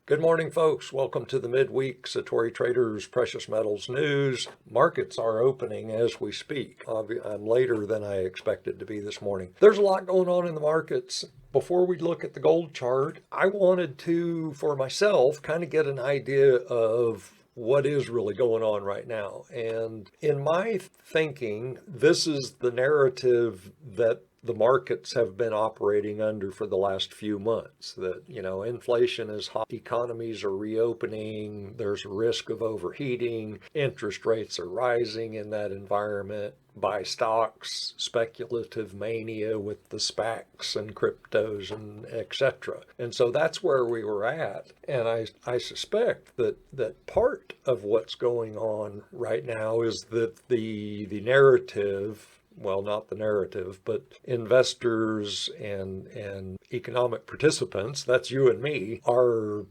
Good morning, folks. Welcome to the midweek Satori Traders Precious Metals News. Markets are opening as we speak. I'm later than I expected to be this morning. There's a lot going on in the markets. Before we look at the gold chart, I wanted to, for myself, kind of get an idea of what is really going on right now. And in my thinking, this is the narrative that the markets have been operating under for the last few months. That, inflation is hot, economies are reopening, there's a risk of overheating, interest rates are rising in that environment. Buy stocks, speculative mania with the SPACs and cryptos and etc. And so that's where we were at. And I suspect that part of what's going on right now is that the narrative, well, not the narrative, but investors and economic participants, that's you and me, our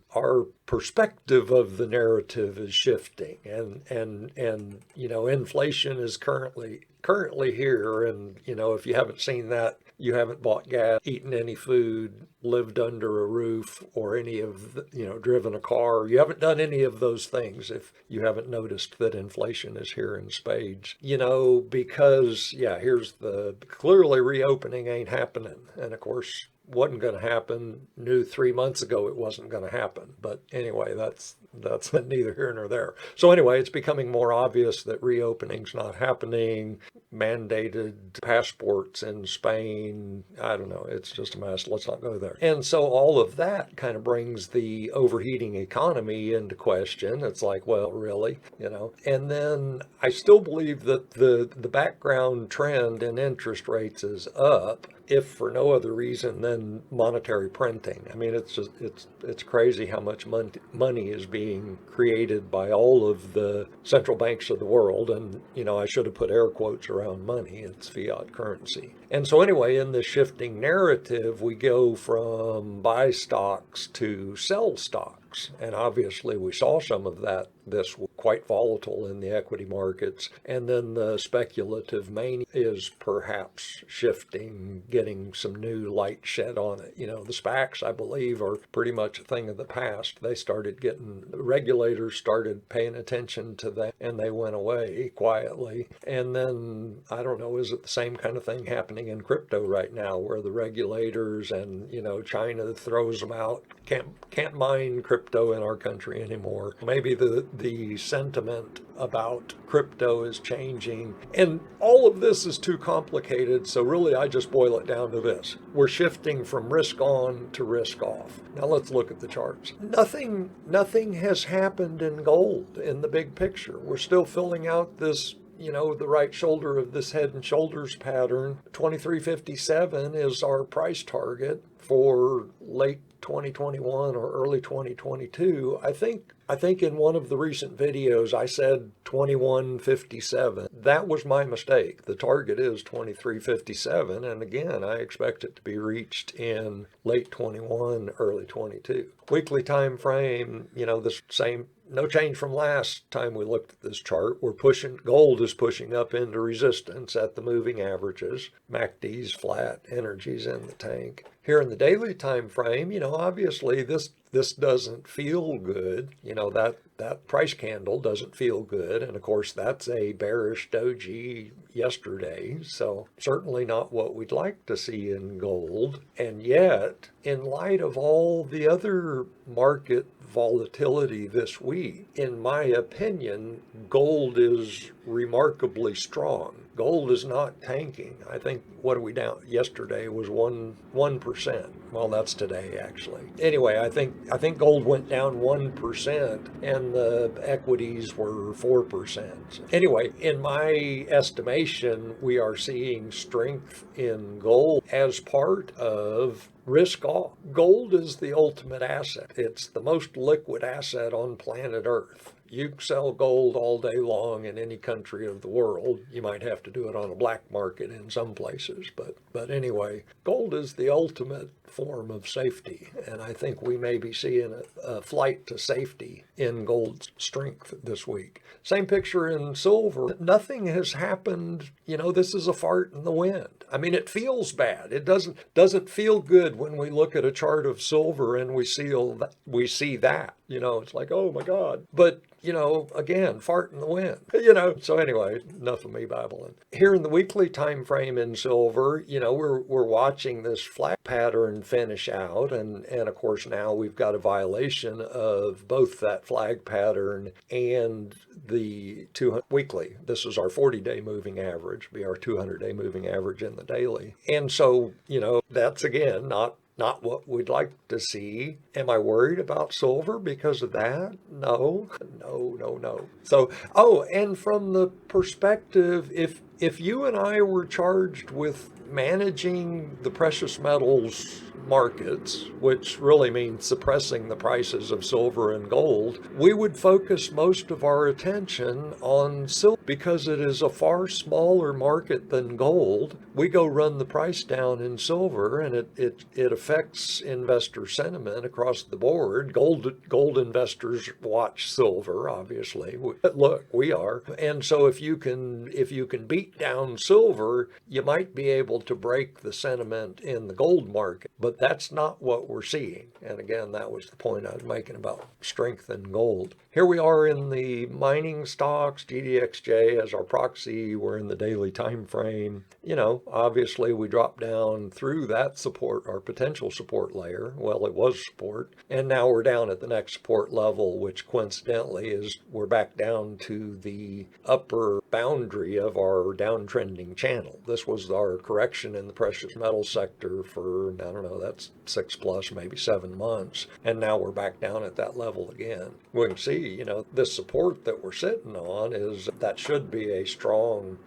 perspective of the narrative is shifting. And inflation is currently here. And, if you haven't seen that, you haven't bought gas, eaten any food, lived under a roof, or driven a car. You haven't done any of those things if you haven't noticed that inflation is here in spades. Because, here's the clearly reopening ain't happening. And of course, wasn't going to happen. Knew 3 months ago it wasn't going to happen. But anyway, that's neither here nor there. So anyway, it's becoming more obvious that reopening's not happening. Mandated passports in Spain. I don't know. It's just a mess. Let's not go there. And so all of that kind of brings the overheating economy into question. It's like, well, really, And then I still believe that the background trend in interest rates is up, if for no other reason than monetary printing. I mean, it's crazy how much money is being created by all of the central banks of the world. And, I should have put air quotes around money. It's fiat currency. And so anyway, in this shifting narrative, we go from buy stocks to sell stocks. And obviously we saw some of that. This was quite volatile in the equity markets. And then the speculative mania is perhaps shifting, getting some new light shed on it. The SPACs, I believe, are pretty much a thing of the past. Regulators started paying attention to that, and they went away quietly. And then, I don't know, is it the same kind of thing happening in crypto right now, where the regulators and, China throws them out, can't mine crypto in our country anymore. Maybe the sentiment about crypto is changing. And all of this is too complicated, so really I just boil it down to this. We're shifting from risk on to risk off. Now let's look at the charts. Nothing has happened in gold in the big picture. We're still filling out this, the right shoulder of this head and shoulders pattern. 2357 is our price target for late 2021 or early 2022. I think in one of the recent videos I said 2157. That was my mistake. The target is 2357, and again, I expect it to be reached in late 21, early 22. Weekly time frame, the same. No change from last time we looked at this chart. Gold is pushing up into resistance at the moving averages. MACD's flat, energy's in the tank. Here in the daily time frame, obviously this doesn't feel good. That price candle doesn't feel good. And of course, that's a bearish doji yesterday. So certainly not what we'd like to see in gold. And yet, in light of all the other market volatility this week, in my opinion, gold is remarkably strong. Gold is not tanking. I think, what are we down? Yesterday was 1%. Well, that's today, actually. Anyway, I think gold went down 1% and the equities were 4%. Anyway, in my estimation, we are seeing strength in gold as part of risk off. Gold is the ultimate asset. It's the most liquid asset on planet Earth. you sell gold all day long in any country of the world. You might have to do it on a black market in some places, but anyway, gold is the ultimate form of safety, and I think we may be seeing a flight to safety in gold's strength this week. Same picture in silver. Nothing has happened. This is a fart in the wind. I mean, it feels bad. It doesn't feel good when we look at a chart of silver and we see that. It's like, oh my God. But again, fart in the wind. So anyway, enough of me babbling. Here in the weekly time frame in silver, we're watching this flag pattern finish out, and of course now we've got a violation of both that flag pattern and the weekly. This is our 40-day moving average, be our 200-day moving average in the daily. And so, that's again not what we'd like to see. Am I worried about silver because of that? No. So, and from the perspective, if you and I were charged with managing the precious metals markets, which really means suppressing the prices of silver and gold, we would focus most of our attention on silver because it is a far smaller market than gold. We go run the price down in silver, and it affects investor sentiment across the board. Gold investors watch silver, obviously, but look, we are. And so if you can beat down silver, you might be able to break the sentiment in the gold market. But that's not what we're seeing. And again, that was the point I was making about strength in gold. Here we are in the mining stocks, GDXJ as our proxy. We're in the daily time frame. Obviously we dropped down through that support, our potential support layer. Well, it was support. And now we're down at the next support level, which coincidentally is we're back down to the upper boundary of our downtrending channel. This was our correction in the precious metal sector for, I don't know, that's 6+ maybe 7 months. And now we're back down at that level again. We can see, this support that we're sitting on that should be a strong,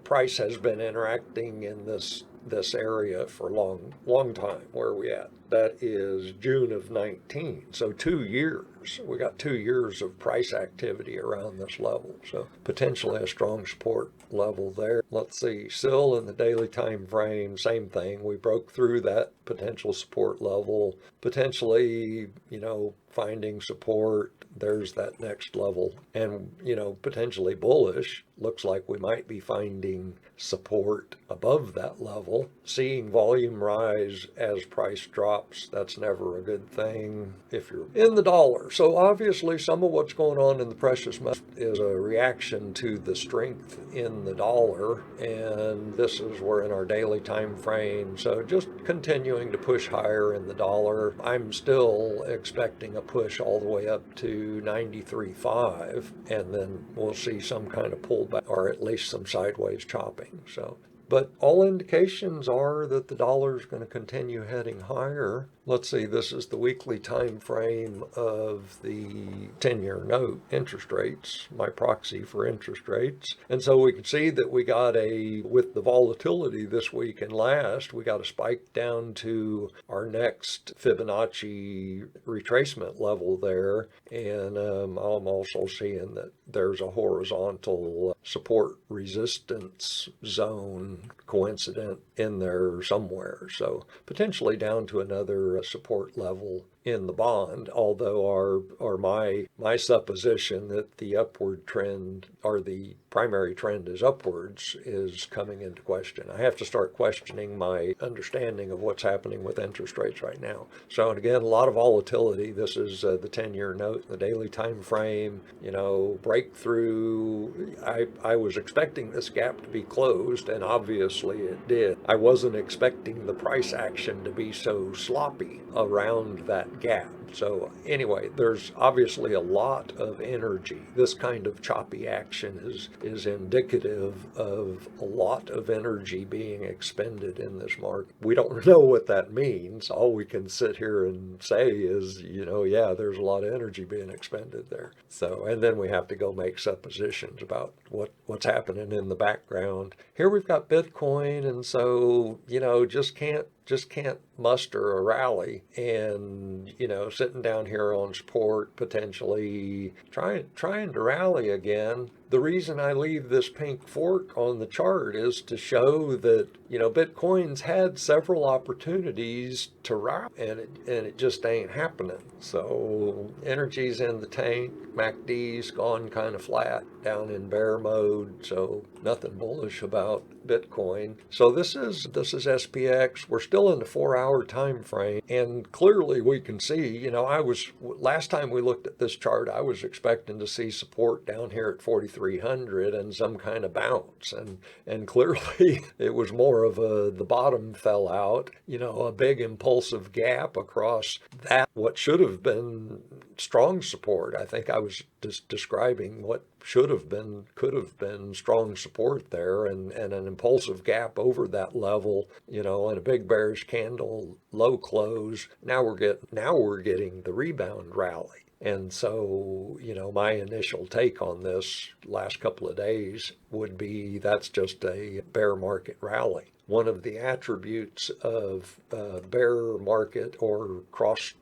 price has been interacting in this area for a long time. Where are we at? That is June of 19. So 2 years. We got 2 years of price activity around this level. So potentially a strong support level there. Let's see, still in the daily time frame, same thing. We broke through that potential support level, potentially, finding support. There's that next level, and potentially bullish. Looks like we might be finding support above that level. Seeing volume rise as price drops, that's never a good thing if you're in the dollar. So obviously some of what's going on in the precious metal is a reaction to the strength in the dollar, and this is we're in our daily time frame. So just continuing to push higher in the dollar. I'm still expecting a push all the way up to 93.5, and then we'll see some kind of pullback or at least some sideways chopping. So, but all indications are that the dollar is going to continue heading higher. Let's see, this is the weekly time frame of the 10-year note interest rates, my proxy for interest rates. And so we can see that we got with the volatility this week and last, we got a spike down to our next Fibonacci retracement level there. And I'm also seeing that there's a horizontal support resistance zone coincident in there somewhere. So potentially down to another support level in the bond, although my supposition that the upward trend or the primary trend is upwards is coming into question. I have to start questioning my understanding of what's happening with interest rates right now. So, and again, a lot of volatility. This is the 10-year note, the daily time frame, breakthrough. I was expecting this gap to be closed, and obviously it did. I wasn't expecting the price action to be so sloppy around that gap. So anyway, there's obviously a lot of energy. This kind of choppy action is indicative of a lot of energy being expended in this market. We don't know what that means. All we can sit here and say is, yeah, there's a lot of energy being expended there. So, and then we have to go make suppositions about what's happening in the background. Here we've got Bitcoin, and so, just can't muster a rally, and sitting down here on support, potentially trying to rally again. The reason I leave this pink fork on the chart is to show that Bitcoin's had several opportunities to rally, and it just ain't happening. So energy's in the tank. MACD's gone kind of flat, down in bear mode, so nothing bullish about Bitcoin. So this is SPX. We're still in the 4-hour time frame, and clearly we can see, last time we looked at this chart, I was expecting to see support down here at 4,300 and some kind of bounce, and clearly it was more of the bottom fell out, a big impulsive gap across that what should have been strong support. I think I was just describing what could have been strong support there, and an impulsive gap over that level, and a big bearish candle, low close. Now we're getting the rebound rally. And so, my initial take on this last couple of days would be that's just a bear market rally. One of the attributes of bear market or cross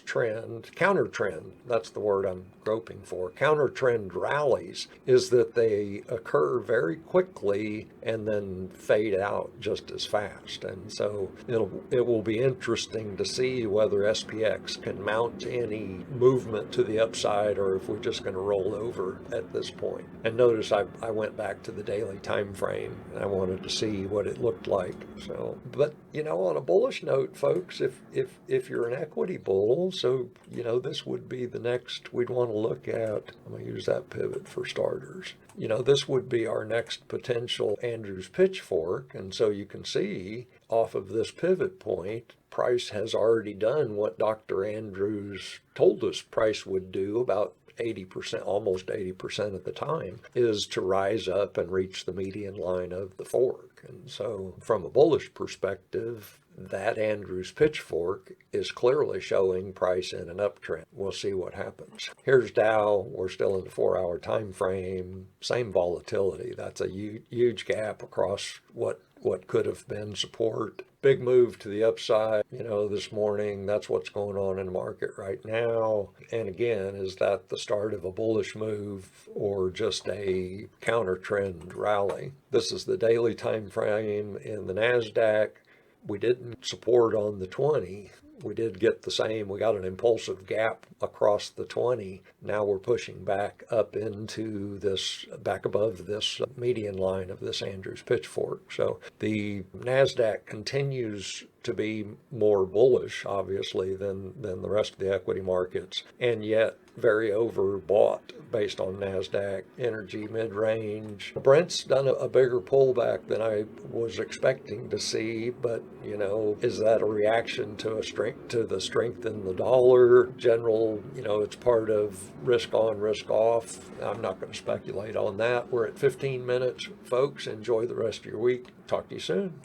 trend, counter trend, that's the word I'm groping for, counter trend rallies, is that they occur very quickly and then fade out just as fast. And so it will be interesting to see whether SPX can mount any movement to the upside, or if we're just going to roll over at this point. And notice I went back to the daily time frame, and I wanted to see what it looked like. So, but on a bullish note, folks, if you're an equity bull, so this would be the next we'd want to look at. I'm going to use that pivot for starters. This would be our next potential Andrews pitchfork. And so you can see off of this pivot point, price has already done what Dr. Andrews told us price would do about 80%, almost 80% of the time, is to rise up and reach the median line of the fork. And so from a bullish perspective, that Andrews pitchfork is clearly showing price in an uptrend. We'll see what happens. Here's Dow. We're still in the 4-hour time frame. Same volatility. That's a huge gap across what could have been support. Big move to the upside, this morning. That's what's going on in the market right now. And again, is that the start of a bullish move or just a counter trend rally? This is the daily time frame in the Nasdaq. We didn't support on the 20. We did get the same. We got an impulsive gap across the 20. Now we're pushing back up into back above this median line of this Andrews pitchfork. So the Nasdaq continues to be more bullish, obviously, than the rest of the equity markets, and yet very overbought based on Nasdaq. Energy mid-range. Brent's done a bigger pullback than I was expecting to see, but is that a reaction to the strength in the dollar? General, it's part of risk on, risk off. I'm not going to speculate on that. We're at 15 minutes, folks. Enjoy the rest of your week. Talk to you soon.